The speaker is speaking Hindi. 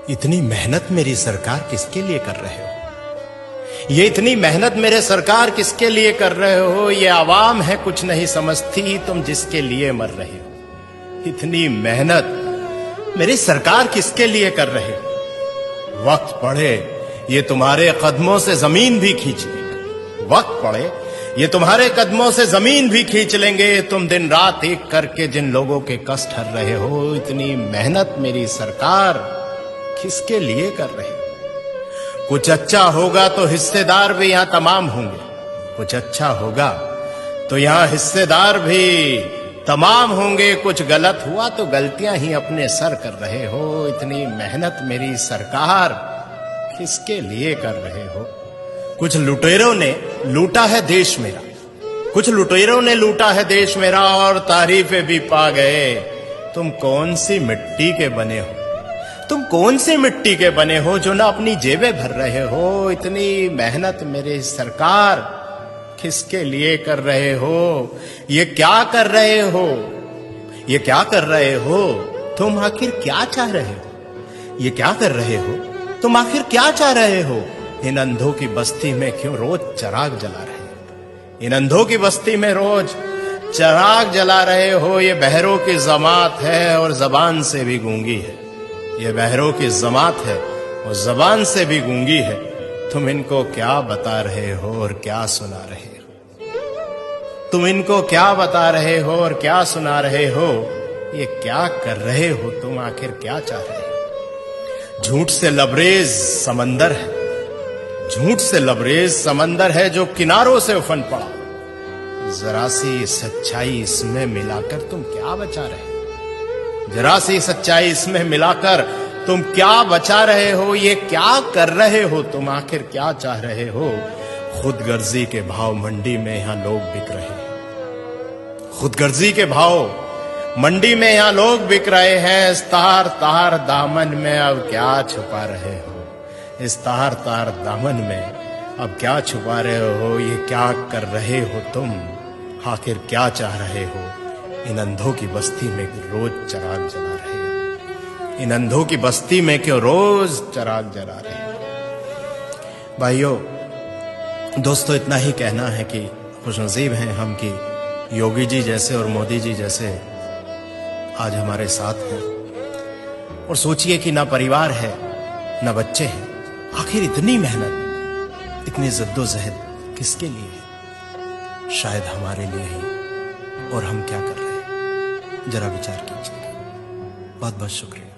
इतनी मेहनत मेरी सरकार किसके लिए कर रहे हो? ये इतनी मेहनत मेरे सरकार किसके लिए कर रहे हो? ये आवाम है कुछ नहीं समझती, तुम जिसके लिए मर रहे हो। इतनी मेहनत मेरी सरकार किसके लिए कर रहे हो? वक्त पड़े ये तुम्हारे कदमों से जमीन भी खींच लेंगे। वक्त पड़े ये तुम्हारे कदमों से जमीन भी खींच लेंगे। तुम दिन रात एक करके जिन लोगों के कष्ट हर रहे हो, इतनी मेहनत मेरी सरकार किसके लिए कर रहे हो? कुछ अच्छा होगा तो हिस्सेदार भी यहां तमाम होंगे। कुछ अच्छा होगा तो यहां हिस्सेदार भी तमाम होंगे। कुछ गलत हुआ तो गलतियां ही अपने सर कर रहे हो। इतनी मेहनत मेरी सरकार किसके लिए कर रहे हो? कुछ लुटेरों ने लूटा है देश मेरा, कुछ लुटेरों ने लूटा है देश मेरा और तारीफें भी पा गए। तुम कौन सी मिट्टी के बने हो? तुम कौन सी मिट्टी के बने हो जो ना अपनी जेबें भर रहे हो? इतनी मेहनत मेरी सरकार किसके लिए कर रहे हो? ये क्या कर रहे हो? ये क्या कर रहे हो? तुम आखिर क्या चाह रहे हो? ये क्या कर रहे हो? तुम आखिर क्या चाह रहे हो? इन अंधों की बस्ती में क्यों रोज चिराग जला रहे हो? इन अंधों की बस्ती में रोज चिराग जला रहे हो। ये बहरों की जमात है और जबान से भी गूंगी है। ये बहरों की जमात है और जबान से भी गूंगी है। तुम इनको क्या बता रहे हो और क्या सुना रहे हो? तुम इनको क्या बता रहे हो और क्या सुना रहे हो? ये क्या कर रहे हो? तुम आखिर क्या चाह रहे हो? झूठ से लबरेज समंदर है, झूठ से लबरेज समंदर है जो किनारों से उफन पड़ा। जरा सी सच्चाई इसमें मिलाकर तुम क्या बचा रहे हो? जरा सी सच्चाई इसमें मिलाकर तुम क्या बचा रहे हो? ये क्या कर रहे हो? तुम आखिर क्या चाह रहे हो? खुदगर्जी के भाव मंडी में यहां लोग बिक रहे हैं। खुदगर्जी के भाव मंडी में यहां लोग बिक रहे हैं। इस तार तार दामन में अब क्या छुपा रहे हो? इस तार तार दामन में अब क्या छुपा रहे हो? ये क्या कर रहे हो तुम? आखिर क्या चाह रहे हो? इन अंधों की बस्ती में रोज चिराग जला रहे हो। इन अंधों की बस्ती में क्यों रोज चिराग जला रहे हो? भाइयों दोस्तों, इतना ही कहना है कि खुशनसीब हैं हम कि योगी जी जैसे और मोदी जी जैसे आज हमारे साथ हैं। और सोचिए कि ना परिवार है ना बच्चे हैं, आखिर इतनी मेहनत इतनी जद्दोजहद किसके लिए है? शायद हमारे लिए ही। और हम क्या कर रहे हैं जरा विचार कीजिए। बहुत बहुत शुक्रिया।